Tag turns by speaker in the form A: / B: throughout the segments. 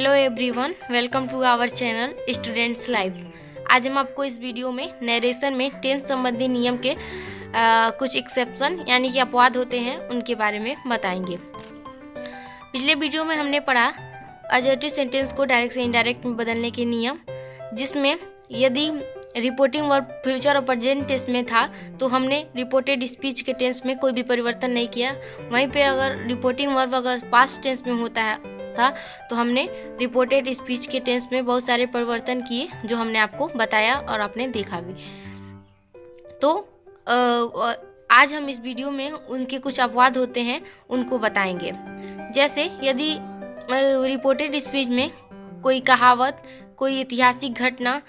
A: Hello everyone, welcome to our channel students life. आज हम आपको इस वीडियो में नरेशन में टेंस संबंधी नियम के कुछ एक्सेप्शन यानी कि अपवाद होते हैं उनके बारे में बताएंगे। पिछले वीडियो में हमने पढ़ा अजर्टिव सेंटेंस को डायरेक्ट से इनडायरेक्ट में बदलने के नियम, जिसमें यदि रिपोर्टिंग वर्ब फ्यूचर और प्रेजेंट टेंस में था तो हमने रिपोर्टेड स्पीच के टेंस में कोई भी परिवर्तन नहीं किया। वहीं पे अगर रिपोर्टिंग वर्ब अगर पास्ट टेंस में होता था तो हमने रिपोर्टेड स्पीच के टेंस में बहुत सारे परिवर्तन किए, जो हमने आपको बताया और आपने देखा भी। तो आज हम इस वीडियो में उनके कुछ अपवाद होते हैं उनको बताएंगे। जैसे यदि रिपोर्टेड स्पीच में कोई कहावत, कोई ऐतिहासिक घटना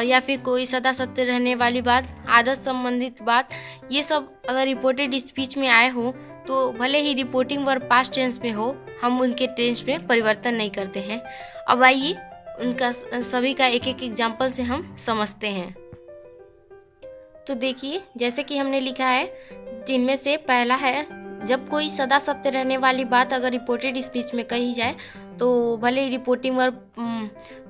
A: या फिर कोई सदा सत्य रहने वाली बात, आदत संबंधित बात, ये सब अगर रिपोर्टेड स्पीच में आए हो तो भले ही रिपोर्टिंग वर्ब पास्ट टेंस में हो, हम उनके टेंस में परिवर्तन नहीं करते हैं। अब आइए उनका सभी का एक एक एग्जाम्पल से हम समझते हैं। तो देखिए, जैसे कि हमने लिखा है, जिनमें से पहला है, जब कोई सदा सत्य रहने वाली बात अगर रिपोर्टेड स्पीच में कही जाए तो भले ही रिपोर्टिंग वर्ब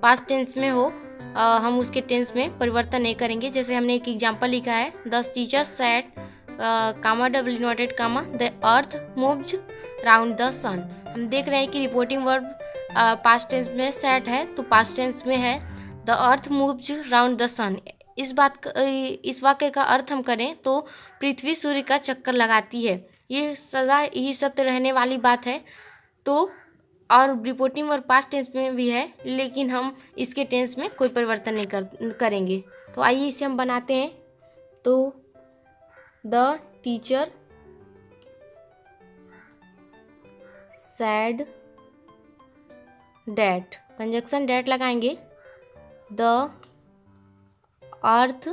A: पास्ट टेंस में हो, हम उसके टेंस में परिवर्तन नहीं करेंगे। जैसे हमने एक एग्जाम्पल लिखा है, the teacher said comma double inverted comma the earth moves round the sun. हम देख रहे हैं कि रिपोर्टिंग वर्ब पास्ट टेंस में सेड है तो पास्ट टेंस में है the earth moves round the sun. इस वाक्य का अर्थ हम करें तो पृथ्वी सूर्य का चक्कर लगाती है, ये सदा ही सत्य रहने वाली बात है। तो और रिपोर्टिंग वर्ब पास्ट टेंस में भी है, लेकिन हम इसके टेंस में कोई परिवर्तन नहीं करेंगे। तो आइए इसे हम बनाते हैं। तो the teacher said that, conjunction that लगाएंगे। The earth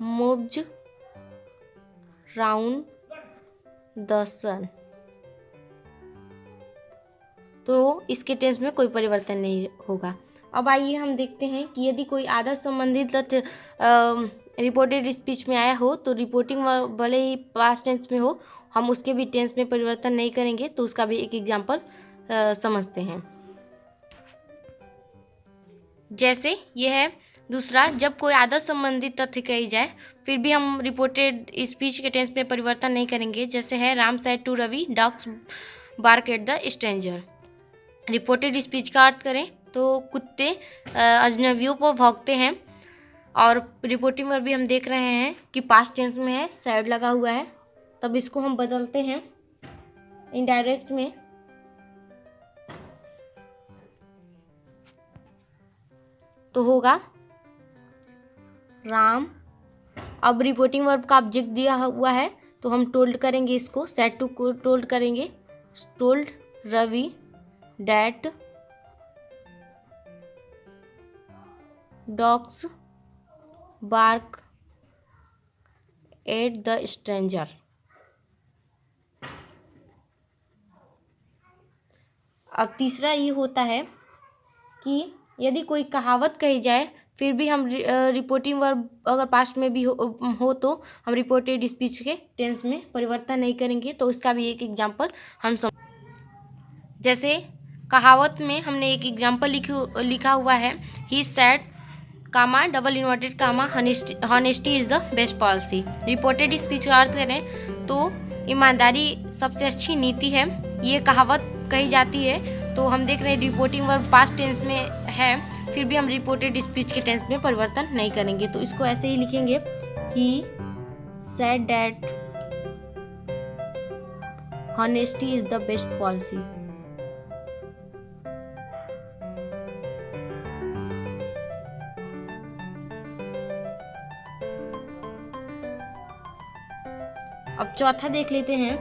A: moves round the sun. तो इसके टेंस में कोई परिवर्तन नहीं होगा। अब आइए हम देखते हैं कि यदि कोई आदत संबंधित तथ्य रिपोर्टेड स्पीच में आया हो तो रिपोर्टिंग भले ही पास्ट टेंस में हो, हम उसके भी टेंस में परिवर्तन नहीं करेंगे। तो उसका भी एक एग्जाम्पल समझते हैं। जैसे यह है दूसरा, जब कोई आदत संबंधित तथ्य कही जाए फिर भी हम रिपोर्टेड स्पीच के टेंस में परिवर्तन नहीं करेंगे। जैसे है, Ram said to Ravi dogs bark at the stranger. Reported speech का अर्थ करें तो कुत्ते अजनबियों पर भौंकते हैं, और रिपोर्टिंग वर्ब भी हम देख रहे हैं कि पास्ट टेंस में है, सैड लगा हुआ है। तब इसको हम बदलते हैं इनडायरेक्ट में। तो होगा राम। अब रिपोर्टिंग वर्ब का ऑब्जेक्ट दिया हुआ है तो हम टोल्ड करेंगे, इसको सेड टू को टोल्ड करेंगे। Told Ravi that dogs bark at the stranger. अब तीसरा ये होता है कि यदि कोई कहावत कही जाए फिर भी हम रिपोर्टिंग वर्ब अगर पास्ट में भी हो तो हम रिपोर्टेड स्पीच के टेंस में परिवर्तन नहीं करेंगे। तो इसका भी एक एग्जाम्पल हम जैसे कहावत में हमने एक एग्जाम्पल लिखा हुआ है, he said comma double inverted comma honesty is the best policy. Reported speech का अर्थ करें तो ईमानदारी सबसे अच्छी नीति है, ये कहावत कही जाती है। तो हम देख रहे हैं रिपोर्टिंग वर्ब पास्ट टेंस में है, फिर भी हम रिपोर्टेड स्पीच के टेंस में परिवर्तन नहीं करेंगे। तो इसको ऐसे ही लिखेंगे, he said that honesty is the best policy. अब चौथा देख लेते हैं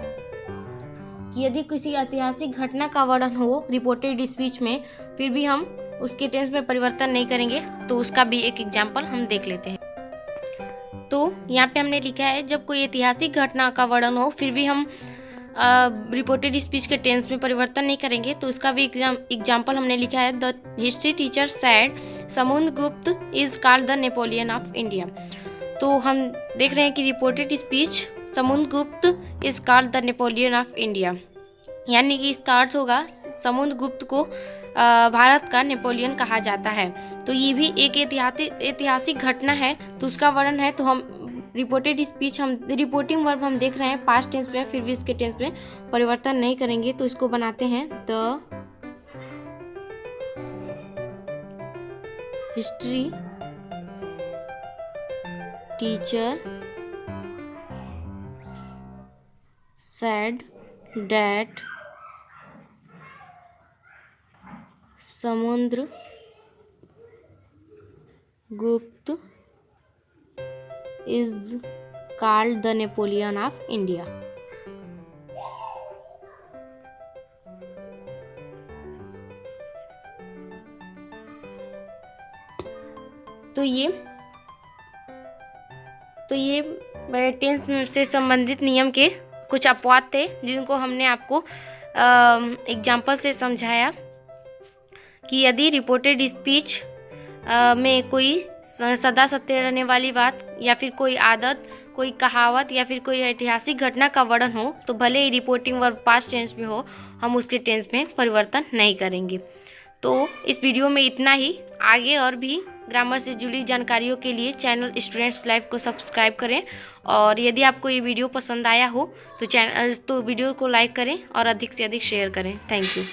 A: कि यदि किसी ऐतिहासिक घटना का वर्णन हो रिपोर्टेड स्पीच में फिर भी हम उसके टेंस में परिवर्तन नहीं करेंगे। तो उसका भी एक एग्जाम्पल हम देख लेते हैं। तो यहाँ पे हमने लिखा है, जब कोई ऐतिहासिक घटना का वर्णन हो फिर भी हम रिपोर्टेड स्पीच के टेंस में परिवर्तन नहीं करेंगे। तो इसका भी एग्जाम्पल हमने लिखा है, the history teacher sad Samudragupta is called the Napoleon of India. तो हम देख रहे हैं कि reported speech Samudragupta is called the Napoleon of India. यानी कि इसका अर्थ होगा समुद्रगुप्त को भारत का नेपोलियन कहा जाता है। तो ये भी एक ऐतिहासिक घटना है, तो उसका वर्णन है। तो हम रिपोर्टेड स्पीच, हम रिपोर्टिंग वर्ब हम देख रहे हैं पास्ट टेंस में, फिर भी इसके टेंस में परिवर्तन नहीं करेंगे। तो इसको बनाते हैं the history teacher said that Samudragupta is called the Napoleon of India. तो ये टेंस से संबंधित नियम के कुछ अपवाद थे जिनको हमने आपको एग्जाम्पल से समझाया कि यदि रिपोर्टेड स्पीच में कोई सदा सत्य रहने वाली बात या फिर कोई आदत, कोई कहावत या फिर कोई ऐतिहासिक घटना का वर्णन हो, तो भले ही रिपोर्टिंग वर्ब पास्ट टेंस में हो, हम उसके टेंस में परिवर्तन नहीं करेंगे। तो इस वीडियो में इतना ही। आगे और भी ग्रामर से जुड़ी जानकारियों के लिए चैनल स्टूडेंट्स लाइव को सब्सक्राइब करें, और यदि आपको ये वीडियो पसंद आया हो तो वीडियो को लाइक करें और अधिक से अधिक शेयर करें। Thank you.